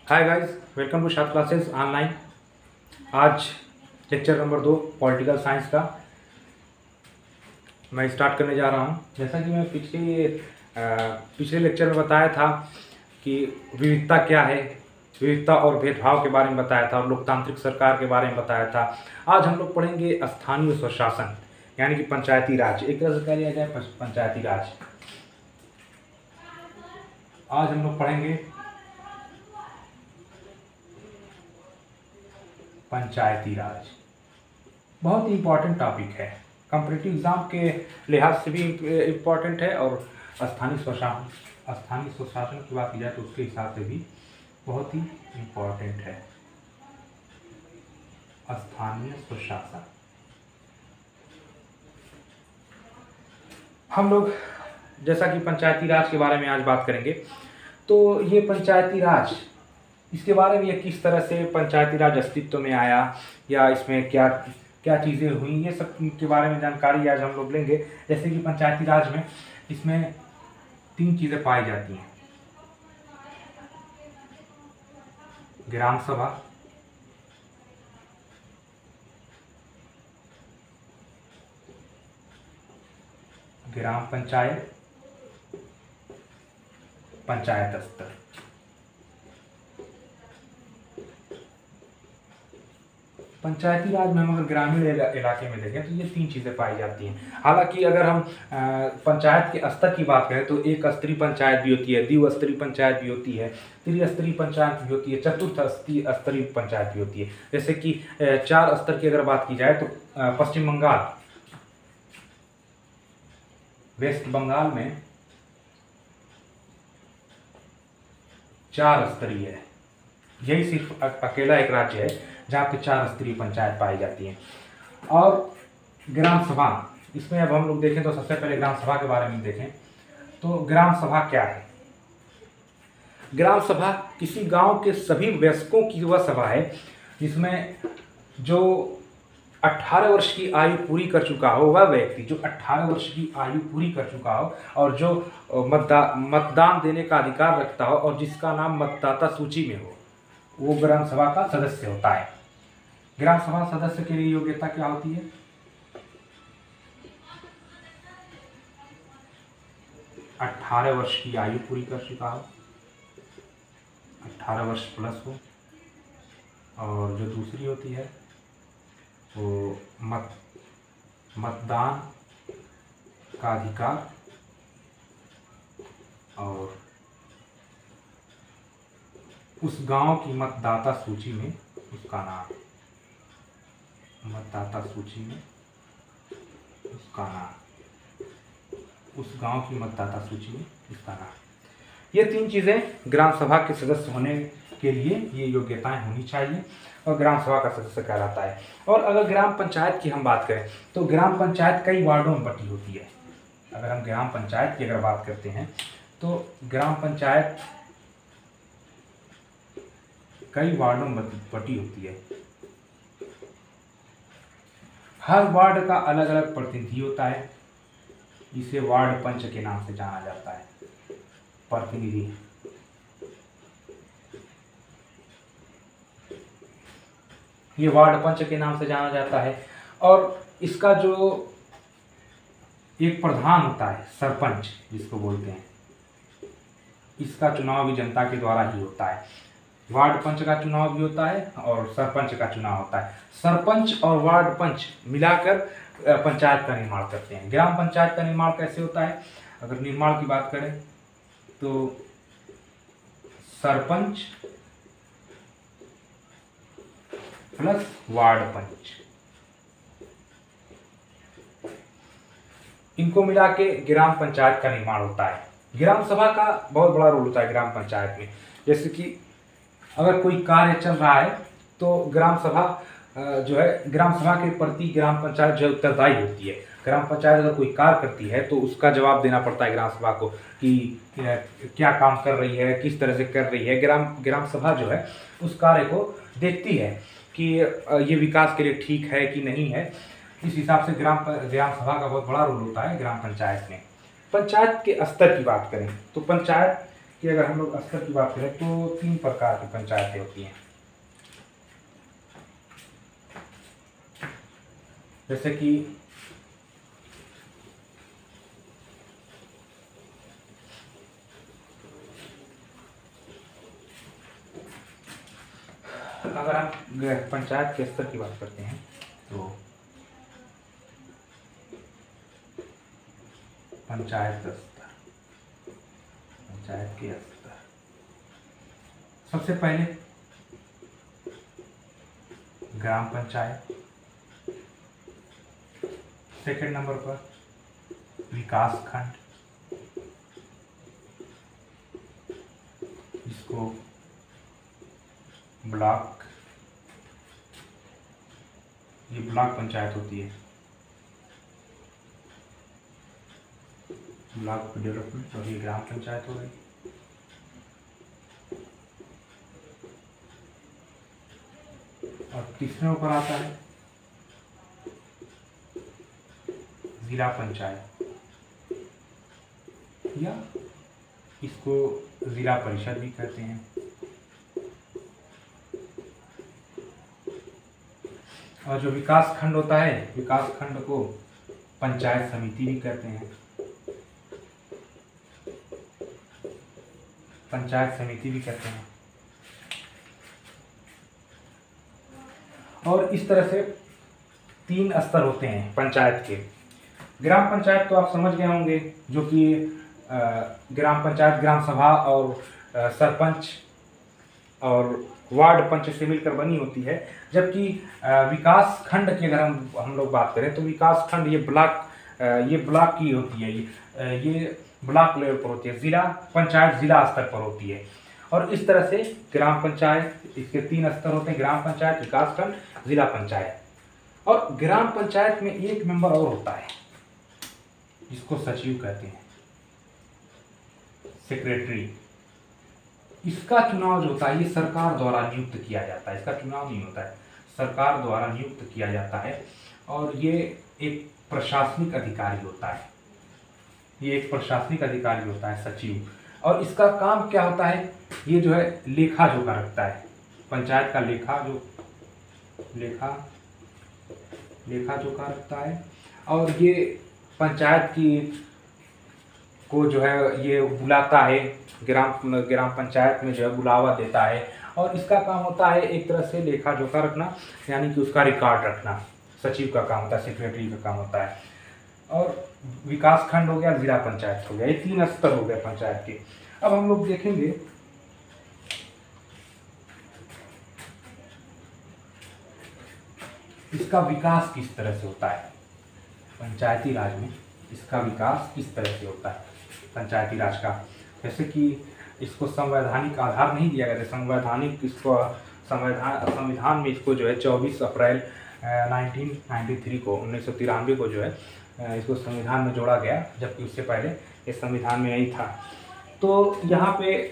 Hi guys, welcome to Sharp classes online. आज lecture number 2 political science का मैं start करने जा रहा हूं। जैसा कि मैं पिछले लेक्चर में बताया था कि विविधता क्या है, विविधता और भेदभाव के बारे में बताया था और लोकतांत्रिक सरकार के बारे में बताया था। आज हम लोग पढ़ेंगे स्थानीय स्वशासन यानी कि पंचायती राज, एक तरह से कह लिया जाए पंचायती राज। आज हम लोग पढ़ेंगे पंचायती राज। बहुत ही इम्पॉर्टेंट टॉपिक है, कॉम्पिटिटिव एग्जाम के लिहाज से भी इम्पॉर्टेंट है और स्थानीय स्वशासन की बात की जाए तो उसके हिसाब से भी बहुत ही इम्पॉर्टेंट है। स्थानीय स्वशासन हम लोग जैसा कि पंचायती राज के बारे में आज बात करेंगे। तो ये पंचायती राज, इसके बारे में ये किस तरह से पंचायती राज अस्तित्व में आया या इसमें क्या क्या चीज़ें हुई, ये सब के बारे में जानकारी आज हम लोग लेंगे। जैसे कि पंचायती राज में इसमें 3 चीज़ें पाई जाती हैं: ग्राम सभा, ग्राम पंचायत, पंचायत स्तर। पंचायती राज में हम अगर ग्रामीण इलाके में देखें तो ये 3 चीज़ें पाई जाती हैं। हालांकि अगर हम पंचायत के स्तर की बात करें तो एक स्तरीय पंचायत भी होती है, द्विस्तरीय पंचायत भी होती है, त्रिस्तरीय पंचायत भी होती है, चतुर्थ स्तरीय पंचायत भी होती है। जैसे कि 4 स्तर की अगर बात की जाए तो पश्चिम बंगाल, वेस्ट बंगाल में 4 स्तरीय है। यही सिर्फ अकेला एक राज्य है जहाँ पे 4 स्तरीय पंचायत पाई जाती हैं। और ग्राम सभा, इसमें अब हम लोग देखें तो सबसे पहले ग्राम सभा के बारे में देखें तो ग्राम सभा क्या है। ग्राम सभा किसी गांव के सभी वयस्कों की वह सभा है जिसमें जो 18 वर्ष की आयु पूरी कर चुका हो, वह व्यक्ति जो 18 वर्ष की आयु पूरी कर चुका हो और जो मतदान देने का अधिकार रखता हो और जिसका नाम मतदाता सूची में हो, वो ग्राम सभा का सदस्य होता है। ग्राम सभा सदस्य के लिए योग्यता क्या होती है? 18 वर्ष की आयु पूरी कर चुका हो, 18 वर्ष प्लस हो, और जो दूसरी होती है वो मतदान का अधिकार और उस गांव की मतदाता सूची में उसका नाम, मतदाता सूची में उसका नाम, उस गांव की मतदाता सूची में उसका नाम। ये 3 चीज़ें ग्राम सभा के सदस्य होने के लिए ये योग्यताएं होनी चाहिए और ग्राम सभा का सदस्य कहलाता है। और अगर ग्राम पंचायत की हम बात करें तो ग्राम पंचायत कई वार्डों में बटी होती है। अगर हम ग्राम पंचायत की अगर बात करते हैं तो ग्राम पंचायत कई वार्डों में बटी होती है। हर वार्ड का अलग अलग प्रतिनिधि होता है, जिसे वार्ड पंच के नाम से जाना जाता है। प्रतिनिधि, ये वार्ड पंच के नाम से जाना जाता है। और इसका जो एक प्रधान होता है, सरपंच जिसको बोलते हैं, इसका चुनाव भी जनता के द्वारा ही होता है। वार्ड पंच का चुनाव भी होता है और सरपंच का चुनाव होता है। सरपंच और वार्ड पंच मिलाकर पंचायत का निर्माण करते हैं। ग्राम पंचायत का निर्माण कैसे होता है? अगर निर्माण की बात करें तो सरपंच प्लस वार्ड पंच, इनको मिला के ग्राम पंचायत का निर्माण होता है। ग्राम सभा का बहुत बड़ा रोल होता है ग्राम पंचायत में। जैसे कि अगर कोई कार्य चल रहा है तो ग्राम सभा जो है, ग्राम सभा के प्रति ग्राम पंचायत जो उत्तरदायी होती है। ग्राम पंचायत अगर कोई कार्य करती है तो उसका जवाब देना पड़ता है ग्राम सभा को कि क्या काम कर रही है, किस तरह से कर रही है। ग्राम सभा जो है उस कार्य को देखती है कि ये विकास के लिए ठीक है कि नहीं है। इस हिसाब से ग्राम सभा का बहुत बड़ा रोल होता है ग्राम पंचायत में। पंचायत के स्तर की बात करें तो पंचायत कि अगर हम लोग स्तर की बात करें तो 3 प्रकार की पंचायतें होती हैं। जैसे कि अगर हम पंचायत के स्तर की बात करते हैं तो पंचायत स्तर, पंचायत के स्तर, सबसे पहले ग्राम पंचायत, सेकंड नंबर पर विकास खंड, इसको ब्लॉक, ये ब्लॉक पंचायत होती है, ब्लॉक डेवलपमेंट, और ये ग्राम पंचायत हो गई। और तीसरे ऊपर आता है जिला पंचायत, या इसको जिला परिषद भी कहते हैं। और जो विकास खंड होता है, विकास खंड को पंचायत समिति भी कहते हैं, पंचायत समिति भी कहते हैं। और इस तरह से 3 स्तर होते हैं पंचायत के। ग्राम पंचायत तो आप समझ गए होंगे, जो कि ग्राम पंचायत ग्राम सभा और सरपंच और वार्ड पंच से मिलकर बनी होती है। जबकि विकास खंड की अगर हम लोग बात करें तो विकास खंड ये ब्लॉक की होती है, ये ब्लॉक लेवल पर होती है, जिला पंचायत जिला स्तर पर होती है। और इस तरह से ग्राम पंचायत, इसके 3 स्तर होते हैं, ग्राम पंचायत, विकास खंड, जिला पंचायत। और ग्राम पंचायत में एक मेंबर और होता है जिसको सचिव कहते हैं, सेक्रेटरी। इसका चुनाव जो होता है ये सरकार द्वारा नियुक्त किया जाता है, इसका चुनाव नहीं होता है, सरकार द्वारा नियुक्त किया जाता है। और ये एक प्रशासनिक अधिकारी होता है, ये एक प्रशासनिक अधिकारी होता है, सचिव। और इसका काम क्या होता है, ये जो है लेखा जोखा रखता है, पंचायत का लेखा जोखा रखता है। और ये पंचायत को जो है ये बुलाता है, ग्राम पंचायत में जो है बुलावा देता है। और इसका काम होता है एक तरह से लेखा जोखा रखना, यानी कि उसका रिकॉर्ड रखना, सचिव का काम होता है, सेक्रेटरी का काम होता है। और विकास खंड हो गया, जिला पंचायत हो गया, ये 3 स्तर हो गए पंचायत के। अब हम लोग देखेंगे इसका विकास किस तरह से होता है, पंचायती राज में इसका विकास किस तरह से होता है पंचायती राज का। जैसे कि इसको संवैधानिक आधार नहीं दिया गया था, संवैधानिक इसको संविधान में इसको जो है 24 अप्रैल 1993 को 1993 को जो है इसको संविधान में जोड़ा गया, जबकि उससे पहले इस संविधान में नहीं था। तो यहाँ पे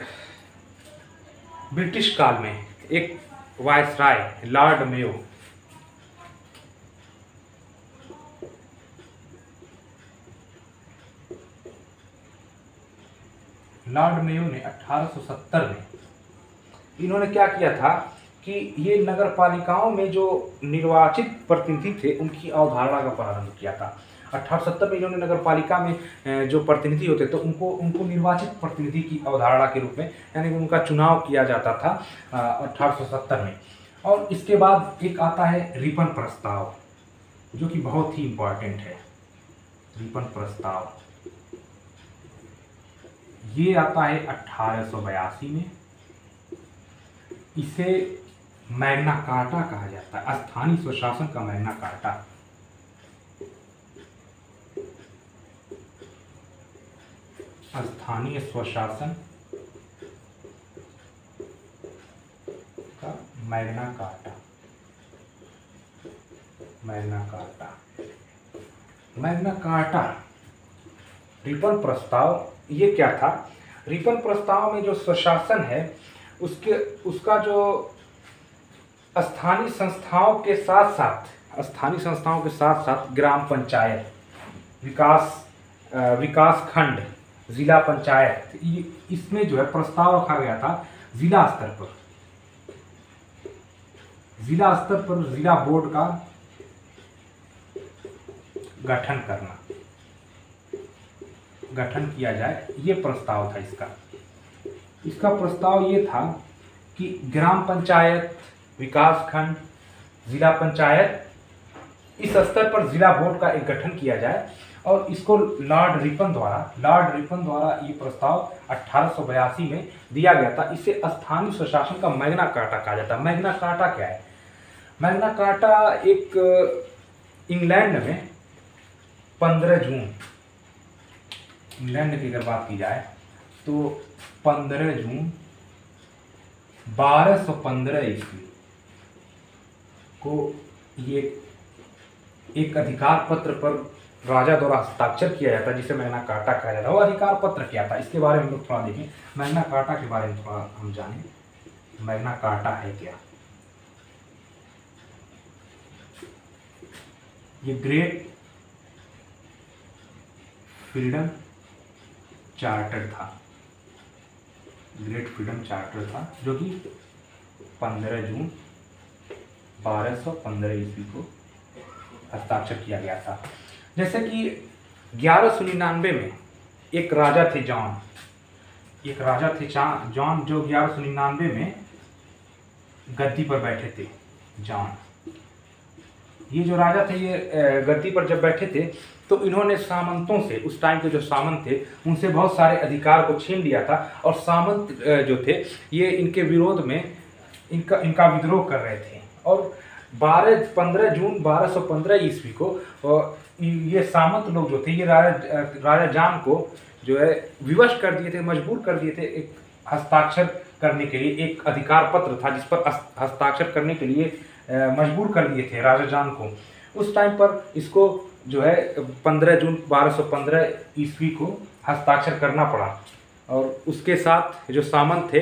ब्रिटिश काल में एक वायसराय लॉर्ड मेयो, ने 1870 में इन्होंने क्या किया था कि ये नगर पालिकाओं में जो निर्वाचित प्रतिनिधि थे उनकी अवधारणा का प्रारंभ किया था। 1870 में इन्होंने नगर पालिका में जो प्रतिनिधि होते तो उनको निर्वाचित प्रतिनिधि की अवधारणा के रूप में, यानी उनका चुनाव किया जाता था 1870 में। और इसके बाद एक आता है रिपन प्रस्ताव, जो कि बहुत ही इम्पोर्टेंट है। रिपन प्रस्ताव ये आता है 1882 में। इसे मैग्ना कार्टा कहा जाता है, स्थानीय स्वशासन का मैग्ना कार्टा। स्थानीय स्वशासन का Magna carta, Magna carta. Ripon प्रस्ताव ये क्या था, रिपन प्रस्ताव में जो स्वशासन है उसका जो स्थानीय संस्थाओं के साथ साथ ग्राम पंचायत, विकास खंड जिला पंचायत, इसमें जो है प्रस्ताव रखा गया था जिला स्तर पर, जिला स्तर पर जिला बोर्ड का गठन किया जाए, ये प्रस्ताव था इसका। इसका प्रस्ताव ये था कि ग्राम पंचायत, विकास खंड, जिला पंचायत, इस स्तर पर जिला बोर्ड का एक गठन किया जाए। और इसको लॉर्ड रिपन द्वारा ये प्रस्ताव 1882 में दिया गया था। इसे स्थानीय स्वशासन का मैग्ना कार्टा कहा जाता है। मैग्ना कार्टा क्या है? मैग्ना कार्टा एक इंग्लैंड में 15 जून, इंग्लैंड की अगर बात की जाए तो 15 जून 1215 ईस्वी को ये एक अधिकार पत्र पर राजा द्वारा हस्ताक्षर किया जाता है, जिसे मैग्ना कार्टा कहा जाता है। वो अधिकार पत्र क्या था, इसके बारे में हम लोग थोड़ा देखें, मैग्ना कार्टा के बारे में थोड़ा हम जानें। मैग्ना कार्टा है क्या? ये ग्रेट फ्रीडम चार्टर था, ग्रेट फ्रीडम चार्टर था, जो कि 15 जून 1215 ईस्वी को हस्ताक्षर किया गया था। जैसे कि 1199 में एक राजा थे जॉन, जो 1199 में गद्दी पर बैठे थे। जॉन, ये जो राजा थे, ये गद्दी पर जब बैठे थे तो इन्होंने सामंतों से, उस टाइम के जो सामंत थे, उनसे बहुत सारे अधिकार को छीन लिया था। और सामंत जो थे, ये इनके विरोध में इनका विद्रोह कर रहे थे। और 15 जून 1215 ईस्वी को ये सामंत लोग जो थे, ये राजा जॉन को जो है विवश कर दिए थे, मजबूर कर दिए थे एक हस्ताक्षर करने के लिए। एक अधिकार पत्र था जिस पर हस्ताक्षर करने के लिए मजबूर कर दिए थे राजा जॉन को। उस टाइम पर इसको जो है 15 जून 1215 ईस्वी को हस्ताक्षर करना पड़ा। और उसके साथ जो सामंत थे,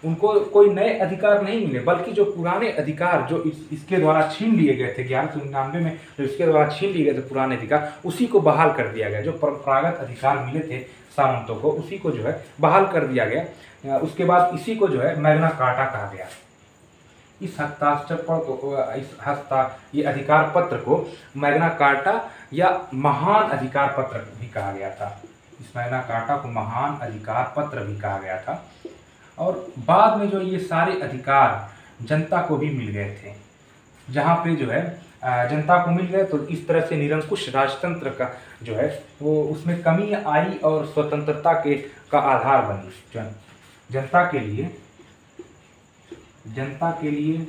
उनको कोई नए अधिकार नहीं मिले, बल्कि जो पुराने अधिकार जो इसके द्वारा छीन लिए गए थे 1199 में, जो इसके द्वारा छीन लिए गए थे पुराने अधिकार, उसी को बहाल कर दिया गया। जो परंपरागत अधिकार मिले थे सामंतों को, उसी को जो है बहाल कर दिया गया। उसके बाद इसी को जो है मैग्ना कार्टा कहा गया। इस हस्ताक्षर पर ये अधिकार पत्र को मैग्ना कार्टा या महान अधिकार पत्र भी कहा गया था। इस मैग्ना कार्टा को महान अधिकार पत्र भी कहा गया था। और बाद में जो ये सारे अधिकार जनता को भी मिल गए थे, जहाँ पे जो है जनता को मिल गए, तो इस तरह से निरंकुश राजतंत्र का जो है वो उसमें कमी आई और स्वतंत्रता का आधार बनी। जनता के लिए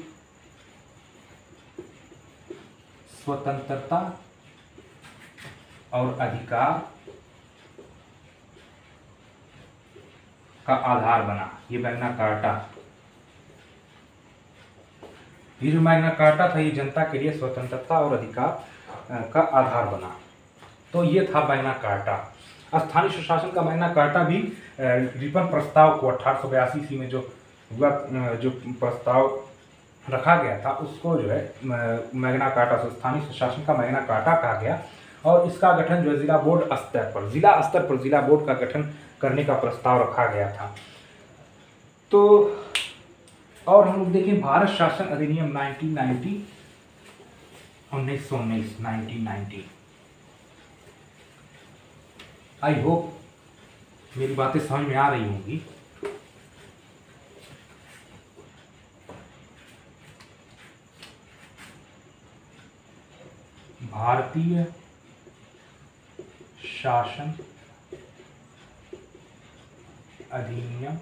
स्वतंत्रता और अधिकार का आधार बना ये मैग्ना कार्टा। ये जो मैग्ना कार्टा था, ये जनता के लिए स्वतंत्रता और अधिकार का आधार बना। तो ये था मैग्ना कार्टा। स्थानीय सुशासन का मैग्ना कार्टा भी रिपन प्रस्ताव को 1882 ईस्वी में जो प्रस्ताव रखा गया था, उसको जो है मैग्ना कार्टा, स्थानीय सुशासन का मैग्ना कार्टा कहा गया। और इसका गठन जो है जिला स्तर पर जिला बोर्ड का गठन करने का प्रस्ताव रखा गया था। तो और हम लोग देखें भारत शासन अधिनियम 1919 आई होप मेरी बातें समझ में आ रही होंगी। भारतीय शासन अधिनियम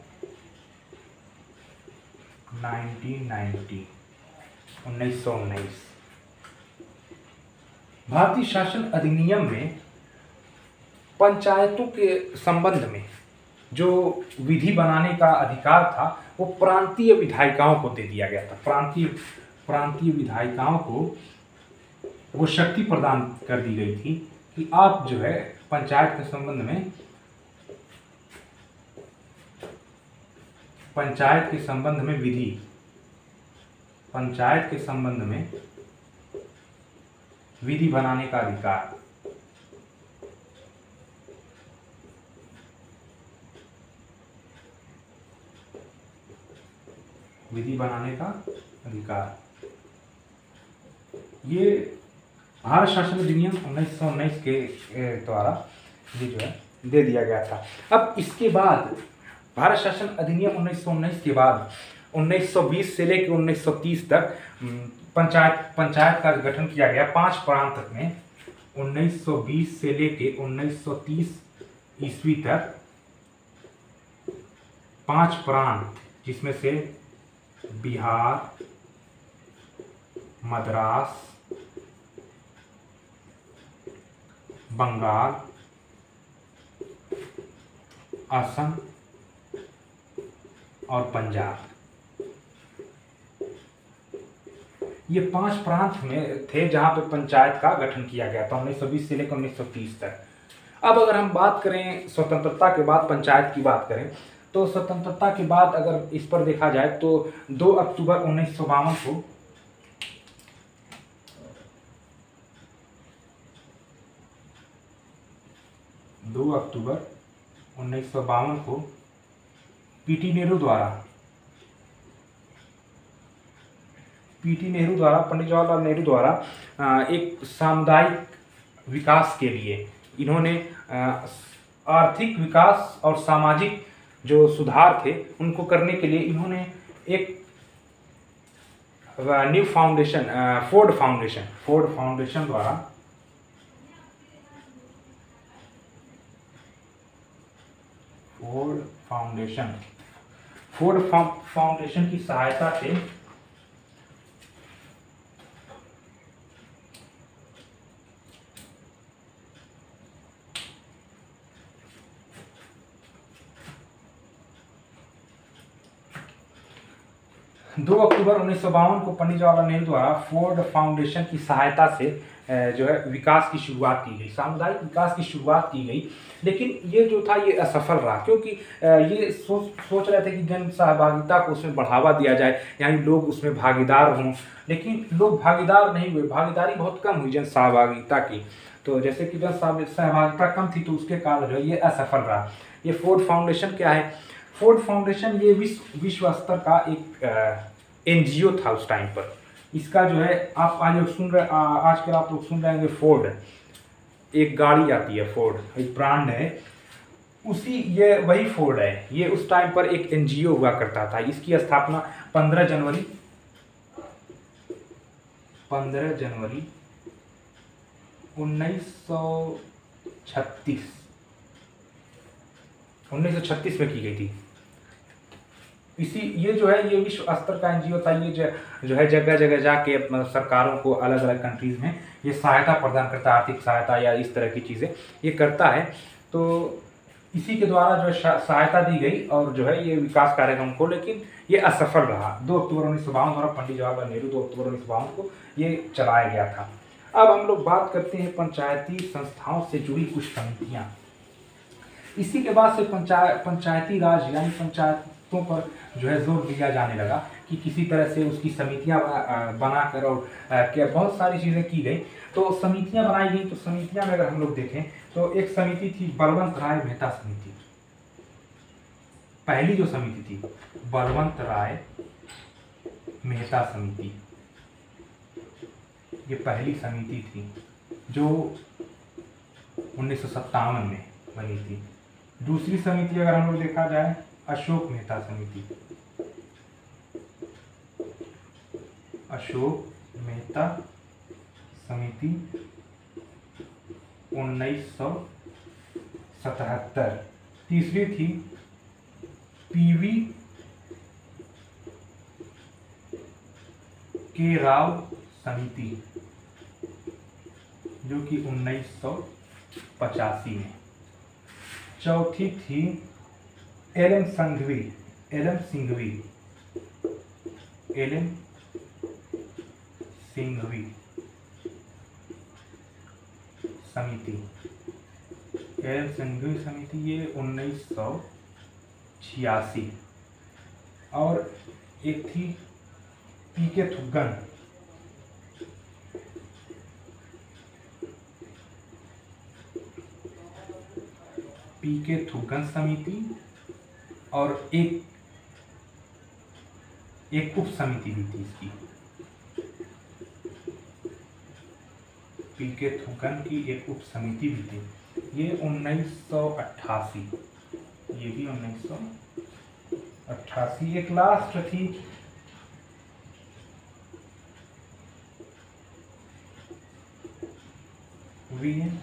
1919 भारतीय शासन अधिनियम में पंचायतों के संबंध में जो विधि बनाने का अधिकार था, वो प्रांतीय विधायिकाओं को दे दिया गया था। प्रांतीय विधायिकाओं को वो शक्ति प्रदान कर दी गई थी कि आप जो है पंचायत के संबंध में विधि बनाने का अधिकार विधि बनाने का अधिकार। ये भारत शासन अधिनियम 1919 के द्वारा ये जो है दे दिया गया था। अब इसके बाद भारत शासन अधिनियम 1919 के बाद 1920 से लेकर 1930 तक पंचायत का गठन किया गया 5 प्रांत में। 1920 से लेकर 1930 ईस्वी तक 5 प्रांत, जिसमें से बिहार, मद्रास, बंगाल, असम और पंजाब, ये 5 प्रांत में थे जहां पे पंचायत का गठन किया गया था 1920 से लेकर 1930 तक। अब अगर हम बात करें स्वतंत्रता के बाद पंचायत की बात करें, तो स्वतंत्रता के बाद अगर इस पर देखा जाए तो 2 अक्टूबर 1952 को 2 अक्टूबर 1952 को पीटी नेहरू द्वारा पंडित जवाहरलाल नेहरू द्वारा एक सामुदायिक विकास के लिए इन्होंने आर्थिक विकास और सामाजिक जो सुधार थे उनको करने के लिए इन्होंने एक न्यू फाउंडेशन फोर्ड फाउंडेशन द्वारा फोर्ड फाउंडेशन की सहायता से दो अक्टूबर 1952 को पंडित जवाहरलाल नेहरू द्वारा फोर्ड फाउंडेशन की सहायता से जो है विकास की शुरुआत की गई, सामुदायिक विकास की शुरुआत की गई। लेकिन ये जो था ये असफल रहा, क्योंकि ये सोच रहे थे कि जन सहभागिता को उसमें बढ़ावा दिया जाए, यानी लोग उसमें भागीदार हों, लेकिन लोग भागीदार नहीं हुए, भागीदारी बहुत कम हुई जन सहभागिता की। तो जैसे कि जन सहभागिता कम थी तो उसके कारण जो है ये असफल रहा। ये फोर्ड फाउंडेशन क्या है? फोर्ड फाउंडेशन ये विश्व स्तर का एक एनजीओ था उस टाइम पर। इसका जो है आप आजकल आप लोग सुन रहे होंगे फोर्ड, एक गाड़ी आती है फोर्ड, एक ब्रांड है, ये वही फोर्ड है। ये उस टाइम पर एक एनजीओ हुआ करता था। इसकी स्थापना 15 जनवरी 1936 में की गई थी। ये जो है ये विश्व स्तर का एनजीओ था। ये जो है जगह जगह जाके सरकारों को अलग अलग कंट्रीज में ये सहायता प्रदान करता है, आर्थिक सहायता या इस तरह की चीज़ें ये करता है। तो इसी के द्वारा जो है सहायता दी गई और जो है ये विकास कार्यक्रम को, लेकिन ये असफल रहा। 2 अक्टूबर 1952 द्वारा पंडित जवाहरलाल नेहरू 2 अक्टूबर 1952 को ये चलाया गया था। अब हम लोग बात करते हैं पंचायती संस्थाओं से जुड़ी कुछ समितियाँ। इसी के बाद से पंचायती राज यानी पंचायतों पर जो है जोर दिया जाने लगा कि किसी तरह से उसकी समितियां बनाकर और क्या बहुत सारी चीज़ें की गई। तो समितियां बनाई गई। तो समितियां में अगर हम लोग देखें तो एक समिति थी बलवंत राय मेहता समिति। पहली जो समिति थी बलवंत राय मेहता समिति, ये पहली समिति थी जो 1957 में बनी थी। दूसरी समिति अगर हम लोग देखा जाए अशोक मेहता समिति, अशोक मेहता समिति 1977। तीसरी थी पीवी के राव समिति जो कि 1985 में। चौथी थी एलएम सिंघवी समिति। ये 1986। और एक थी पीके थुग्गन समिति। और एक एक उप समिति भी थी इसकी, पीके थुगन की एक उप समिति भी थी। ये 1988, ये भी 1988। एक लास्ट थी वीएन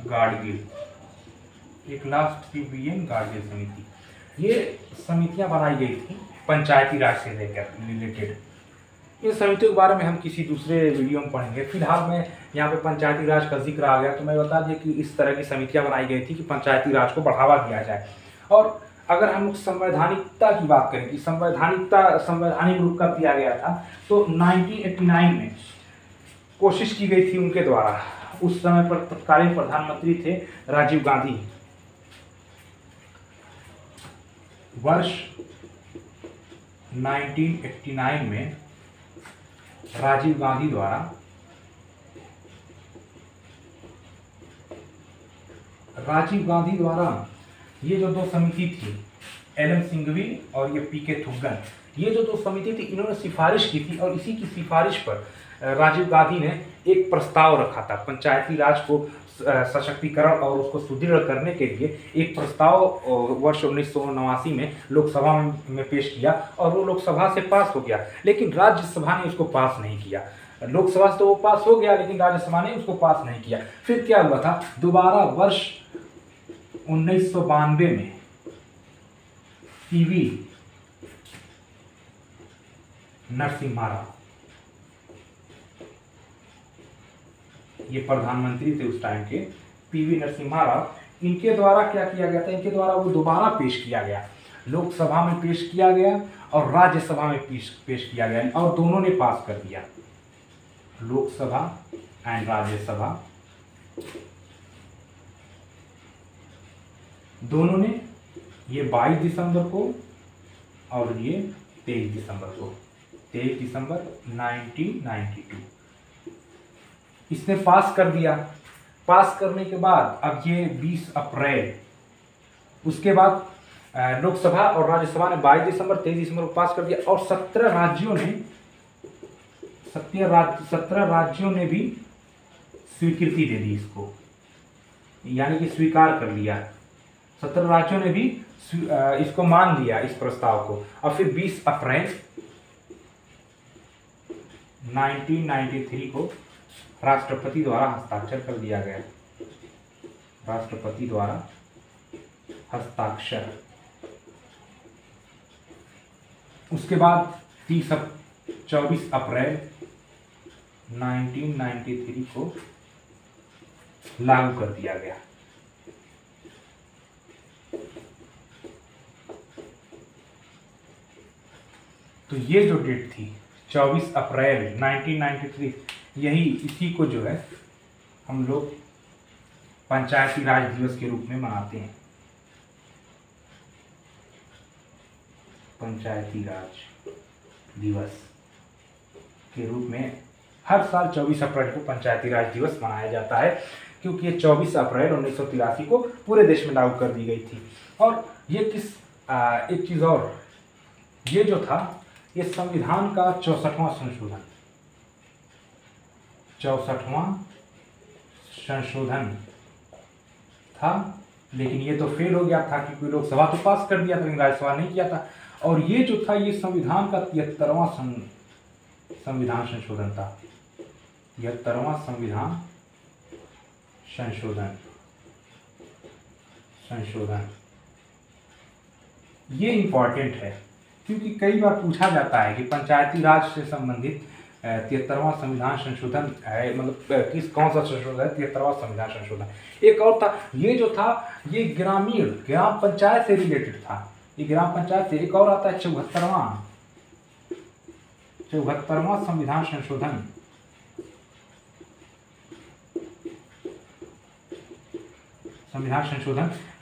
गाडगिल, एक लास्ट थी वीएन गाडगिल समिति। ये समितियां बनाई गई थी पंचायती राज से रिलेटेड। इन समितियों के बारे में हम किसी दूसरे वीडियो में पढ़ेंगे। फिलहाल में यहाँ पे पंचायती राज का जिक्र आ गया तो मैं बता दें कि इस तरह की समितियां बनाई गई थी कि पंचायती राज को बढ़ावा दिया जाए। और अगर हम लोग संवैधानिकता की बात करें कि संवैधानिक रूप कब दिया गया था, तो 1989 में कोशिश की गई थी उनके द्वारा। उस समय पर तत्कालीन प्रधानमंत्री थे राजीव गांधी। वर्ष 1989 में राजीव गांधी द्वारा ये जो दो समिति थी, एल.एम. सिंघवी और ये पीके थुगन, ये जो दो समिति थी, इन्होंने सिफारिश की थी और इसी की सिफारिश पर राजीव गांधी ने एक प्रस्ताव रखा था। पंचायती राज को सशक्तिकरण और उसको सुदृढ़ करने के लिए एक प्रस्ताव वर्ष 1989 में लोकसभा में पेश किया और वो लोकसभा से पास हो गया, लेकिन राज्यसभा ने उसको पास नहीं किया। लोकसभा से तो वो पास हो गया, लेकिन राज्यसभा ने उसको पास नहीं किया। फिर क्या हुआ था, दोबारा वर्ष 1992 में पीवी नरसिम्हा राव, ये प्रधानमंत्री थे उस टाइम के, पीवी नरसिम्हा राव, इनके द्वारा क्या किया गया था, इनके द्वारा वो दोबारा पेश किया गया, लोकसभा में पेश किया गया और राज्यसभा में पेश किया गया और दोनों ने पास कर दिया। लोकसभा एंड राज्यसभा दोनों ने, ये 22 दिसंबर को और ये 23 दिसंबर को, 23 दिसंबर 1992 इसने पास कर दिया। पास करने के बाद अब ये 20 अप्रैल, उसके बाद लोकसभा और राज्यसभा ने 22 दिसंबर 23 दिसंबर को पास कर दिया और 17 राज्यों ने भी स्वीकृति दे दी इसको, यानी कि स्वीकार कर लिया। 17 राज्यों ने भी इसको मान लिया, इस प्रस्ताव को। और फिर 20 अप्रैल 1993 को राष्ट्रपति द्वारा हस्ताक्षर कर दिया गया। राष्ट्रपति द्वारा हस्ताक्षर। उसके बाद 24 अप्रैल 1993 को लागू कर दिया गया। तो ये जो डेट थी 24 अप्रैल 1993, यही इसी को जो है हम लोग पंचायती राज दिवस के रूप में मनाते हैं। पंचायती राज दिवस के रूप में हर साल 24 अप्रैल को पंचायती राज दिवस मनाया जाता है, क्योंकि ये 24 अप्रैल 1983 को पूरे देश में लागू कर दी गई थी। और ये एक चीज़ और, ये जो था ये संविधान का 64वां संशोधन, 64वां संशोधन था, लेकिन ये तो फेल हो गया था क्योंकि लोकसभा तो पास कर दिया था लेकिन राज्यसभा नहीं किया था। और ये जो था ये संविधान का 73वां संविधान संशोधन था, 73वां संविधान संशोधन। ये इम्पॉर्टेंट है क्योंकि कई बार पूछा जाता है कि पंचायती राज से संबंधित 73वां संविधान संशोधन है, मतलब कौन सा संशोधन है 73वां संविधान संशोधन। एक और था, ये जो था ये ग्राम पंचायत से रिलेटेड था, ये ग्राम पंचायत से। एक और आता है 74वां संविधान संशोधन।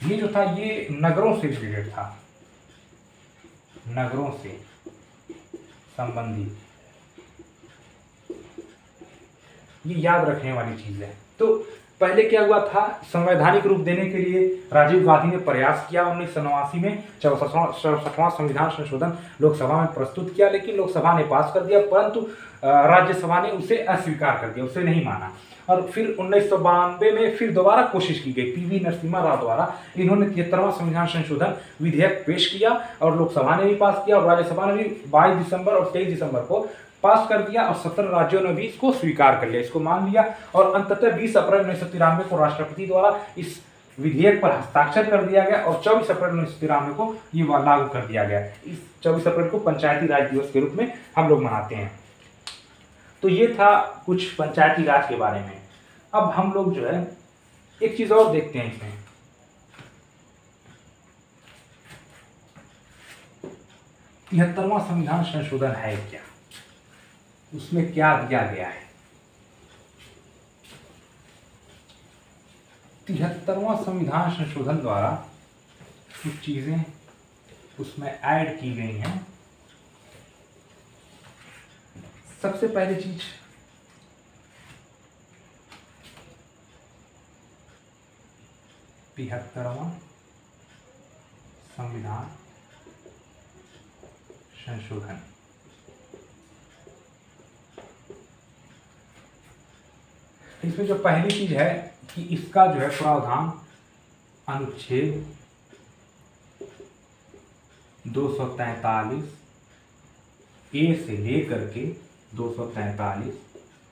ये जो था ये नगरों से रिलेटेड था, नगरों से संबंधित। ये याद रखने वाली चीज है। तो पहले क्या हुआ था, संवैधानिक रूप देने के लिए राजीव गांधी ने प्रयास किया। 1989 में 64वां संविधान संशोधन लोकसभा में प्रस्तुत किया, लेकिन लोकसभा ने पास कर दिया, परंतु राज्यसभा ने उसे अस्वीकार कर दिया, उसे नहीं माना। और फिर 1992 में फिर दोबारा कोशिश की गई पीवी नरसिम्हा राव द्वारा। इन्होंने 73वां संविधान संशोधन विधेयक पेश किया और लोकसभा ने भी पास किया और राज्यसभा ने भी 22 दिसंबर और 23 दिसंबर को पास कर दिया और 17 राज्यों ने भी इसको स्वीकार कर लिया, इसको मान लिया। और अंततः 20 अप्रैल 1993 को राष्ट्रपति द्वारा इस विधेयक पर हस्ताक्षर कर दिया गया और 24 अप्रैल 1993 को ये लागू कर दिया गया। इस 24 अप्रैल को पंचायती राज दिवस के रूप में हम लोग मनाते हैं। तो ये था कुछ पंचायती राज के बारे में। अब हम लोग जो है एक चीज और देखते हैं इसमें, 73वां संविधान संशोधन है क्या, उसमें क्या दिया गया है। 73वां संविधान संशोधन द्वारा कुछ चीजें उसमें ऐड की गई हैं। सबसे पहली चीज, तिहत्तरवां संविधान संशोधन, इसमें जो पहली चीज है कि इसका जो है प्रावधान अनुच्छेद 243 ए से लेकर के 243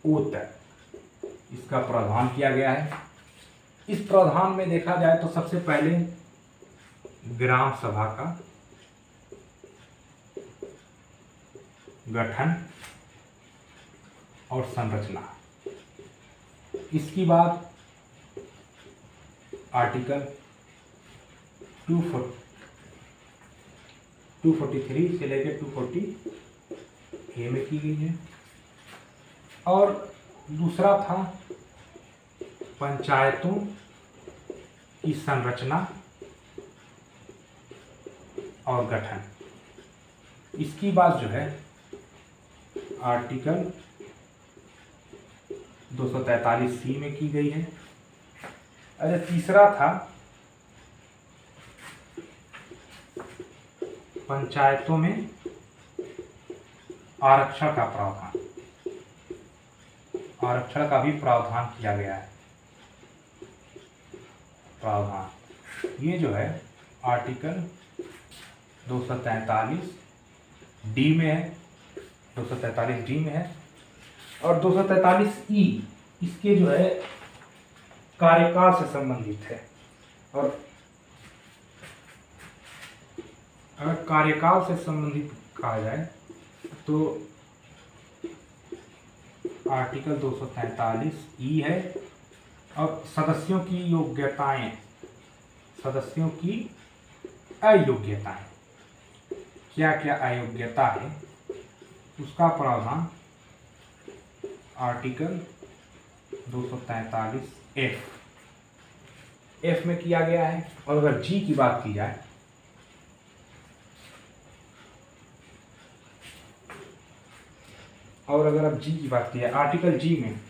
ओ तक इसका प्रावधान किया गया है। इस प्रावधान में देखा जाए तो सबसे पहले ग्राम सभा का गठन और संरचना, इसकी बात आर्टिकल 243 से लेकर 240 ए में की गई है। और दूसरा था पंचायतों की संरचना और गठन, इसकी बात जो है आर्टिकल 243 सी में की गई है। अरे तीसरा था पंचायतों में आरक्षण का प्रावधान, आरक्षण का भी प्रावधान किया गया है। प्रावधान ये जो है आर्टिकल 243 डी में है, 243 डी में है। और 243 ई इसके जो है कार्यकाल से संबंधित है। और अगर कार्यकाल से संबंधित कहा जाए तो आर्टिकल 243 ई है। और सदस्यों की योग्यताएं, सदस्यों की अयोग्यताएं, क्या क्या अयोग्यता है उसका प्रावधान आर्टिकल 243 एफ में किया गया है। और अगर जी की बात की जाए और अगर अब जी की बात की जाए आर्टिकल जी में,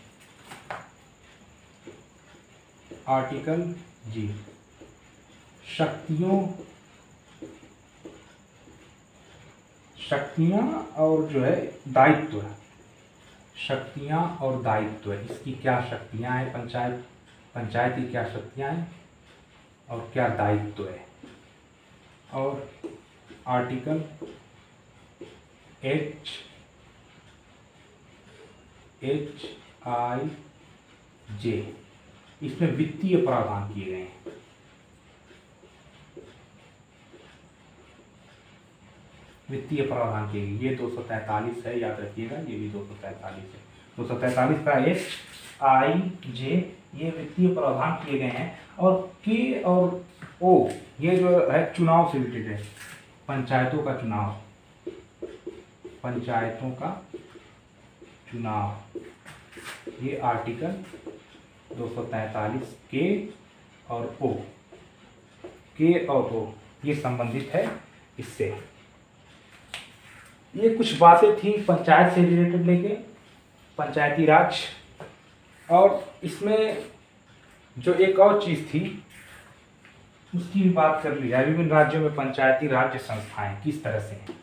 आर्टिकल जी शक्तियां और जो है दायित्व, शक्तियां और दायित्व, इसकी क्या शक्तियां हैं, पंचायत की क्या शक्तियां हैं और क्या दायित्व है। और आर्टिकल HIJ इसमें वित्तीय प्रावधान किए गए हैं। वित्तीय प्रावधान किए गए, ये 243 है, याद रखिएगा, ये भी 243 है। 243 का HIJ ये वित्तीय प्रावधान किए गए हैं। और के और ओ ये जो है चुनाव से रिलेटेड है, पंचायतों का चुनाव, पंचायतों का चुनाव, ये आर्टिकल 243 के और ओ, के और ओ ये संबंधित है इससे। ये कुछ बातें थी पंचायत से रिलेटेड लेके, पंचायती राज। और इसमें जो एक और चीज़ थी उसकी भी बात कर ली जाए, विभिन्न राज्यों में पंचायती राज्य संस्थाएं किस तरह से हैं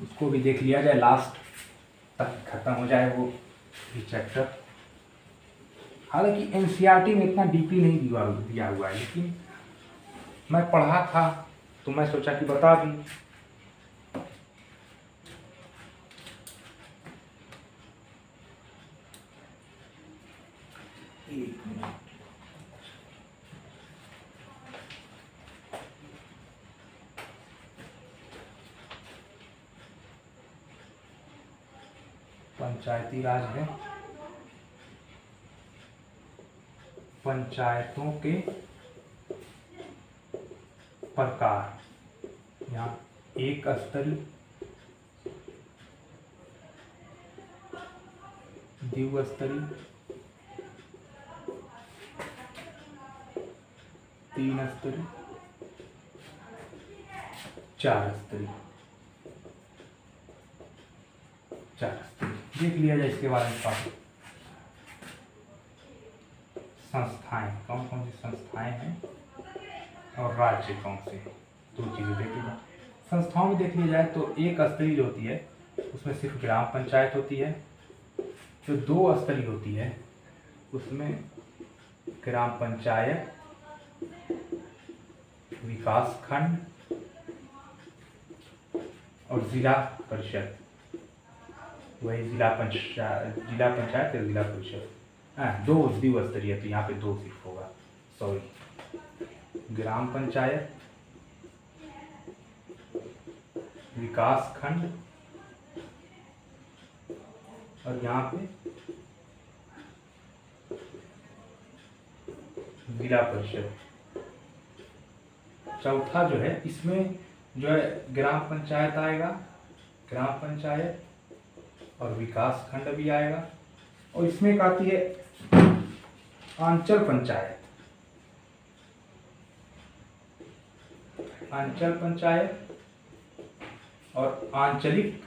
उसको भी देख लिया जाए, लास्ट तक खत्म हो जाए वो चैप्टर। हालांकि एनसीईआरटी में इतना डीपली नहीं दिया हुआ है, लेकिन मैं पढ़ा था तो मैं सोचा कि बता दूं। एक मिनट, पंचायती राज है पंचायतों के प्रकार, यहाँ एक स्तरीय, द्विस्तरीय, तीन स्तरीय, चार स्तरीय देख लिया जाए इसके बारे में। बात संस्थाएं, कौन कौन सी संस्थाएं हैं और राज्य कौन से, दो चीजें देख लीजिए। संस्थाओं में देख लिया जाए तो एक स्तरीय जो होती है उसमें सिर्फ ग्राम पंचायत होती है, जो दो स्तरीय होती है उसमें ग्राम पंचायत, विकास खंड और जिला परिषद, वही जिला पंचायत या जिला परिषद। दो द्विस्तरीय, तो यहाँ पे दो सिर्फ होगा, सॉरी, ग्राम पंचायत, विकास खंड और यहाँ पे जिला परिषद। चौथा जो है इसमें जो है ग्राम पंचायत आएगा, ग्राम पंचायत और विकास खंड भी आएगा, और इसमें एक आती है अंचल पंचायत, अंचल पंचायत और आंचलिक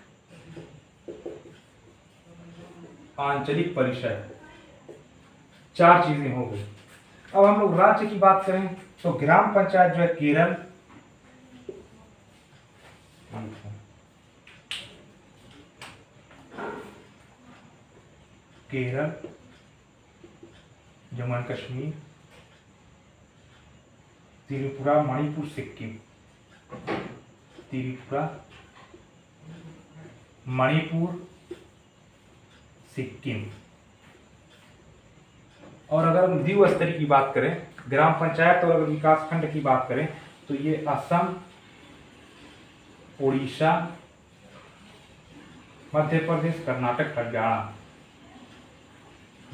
परिषद। चार चीजें हो गई। अब हम लोग राज्य की बात करें तो ग्राम पंचायत जो है केरल, जम्मू एंड कश्मीर, त्रिपुरा, मणिपुर, सिक्किम, त्रिपुरा, मणिपुर, सिक्किम। और अगर हम द्विस्तरीय की बात करें, ग्राम पंचायत और अगर विकास खंड की बात करें तो ये असम, उड़ीसा, मध्य प्रदेश, कर्नाटक, हरियाणा,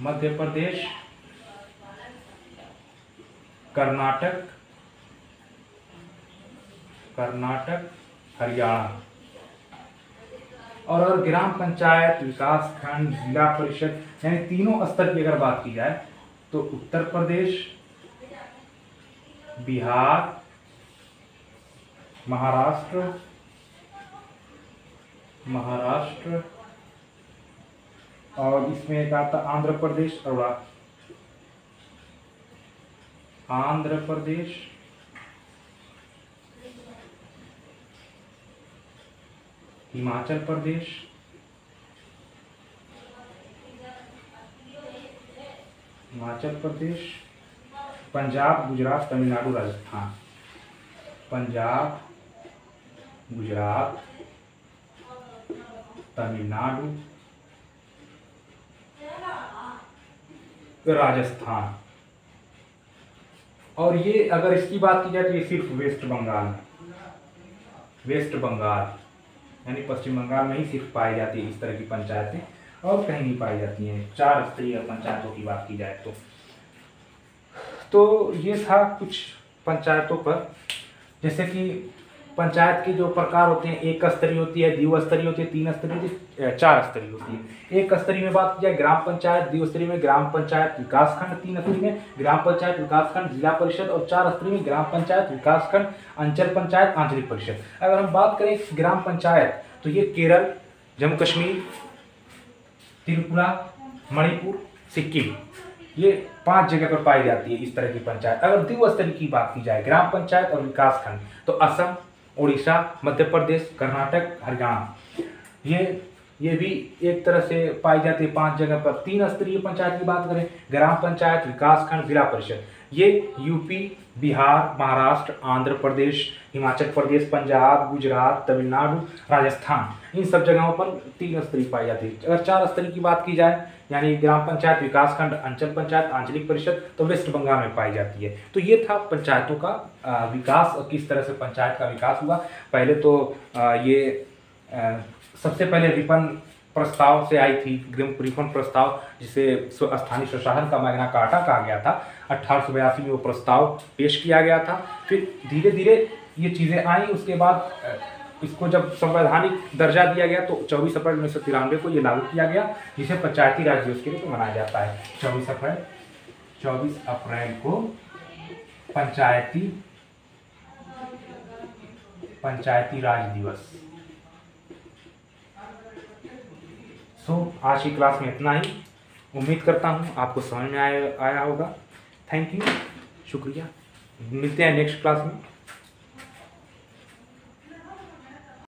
मध्य प्रदेश, कर्नाटक, हरियाणा। और अगर ग्राम पंचायत, विकास खंड, जिला परिषद यानी तीनों स्तर की अगर बात की जाए तो उत्तर प्रदेश, बिहार, महाराष्ट्र और इसमें एक आता आंध्र प्रदेश, हिमाचल प्रदेश, पंजाब, गुजरात, तमिलनाडु, राजस्थान, पंजाब, गुजरात, तमिलनाडु, राजस्थान। और ये अगर इसकी बात की जाए तो ये सिर्फ वेस्ट बंगाल यानी पश्चिम बंगाल में ही सिर्फ पाई जाती है इस तरह की पंचायतें, और कहीं नहीं पाई जाती हैं। चार स्तरीय पंचायतों की बात की जाए तो ये था कुछ पंचायतों पर। जैसे कि पंचायत के जो प्रकार होते हैं, एक स्तरीय होती है, द्विस्तरीय होती है, तीन स्तरीय होती है, चार स्तरीय होती है। एक स्तरीय में बात की जाए ग्राम पंचायत, द्विस्तरीय में ग्राम पंचायत विकास खंड, तीन स्तरीय में ग्राम पंचायत विकास खंड जिला परिषद, और चार स्तरीय में ग्राम पंचायत विकास खंड अंचल पंचायत आंचलिक परिषद। अगर हम बात करें ग्राम पंचायत तो ये केरल, जम्मू कश्मीर, त्रिपुरा, मणिपुर, सिक्किम ये 5 जगह पर पाई जाती है इस तरह की पंचायत। अगर द्विस्तरीय की बात की जाए, ग्राम पंचायत और विकास खंड, तो असम, उड़ीसा, मध्य प्रदेश, कर्नाटक, हरियाणा, ये भी एक तरह से पाई जाती है 5 जगह पर। 3 स्तरीय पंचायत की बात करें, ग्राम पंचायत, विकास खंड, जिला परिषद, ये यूपी, बिहार, महाराष्ट्र, आंध्र प्रदेश, हिमाचल प्रदेश, पंजाब, गुजरात, तमिलनाडु, राजस्थान, इन सब जगहों पर 3 स्तरीय पाई जाती है। अगर 4 स्तरीय की बात की जाए, यानी ग्राम पंचायत, विकास खंड, अंचल पंचायत, आंचलिक परिषद, तो वेस्ट बंगाल में पाई जाती है। तो ये था पंचायतों का विकास, किस तरह से पंचायत का विकास हुआ। पहले तो ये सबसे पहले रिपन प्रस्ताव से आई थी, रिपन प्रस्ताव, जिसे स्थानीय स्वशासन का मैग्ना कार्टा कहा गया था। 1882 में वो प्रस्ताव पेश किया गया था। फिर धीरे धीरे ये चीज़ें आई। उसके बाद इसको जब संवैधानिक दर्जा दिया गया तो 24 अप्रैल 1993 को ये लागू किया गया, जिसे पंचायती राज दिवस के लिए तो मनाया जाता है। 24 अप्रैल को पंचायती राज दिवस। आज की क्लास में इतना ही। उम्मीद करता हूँ आपको समझ में आया होगा। थैंक यू, शुक्रिया। मिलते हैं नेक्स्ट क्लास में।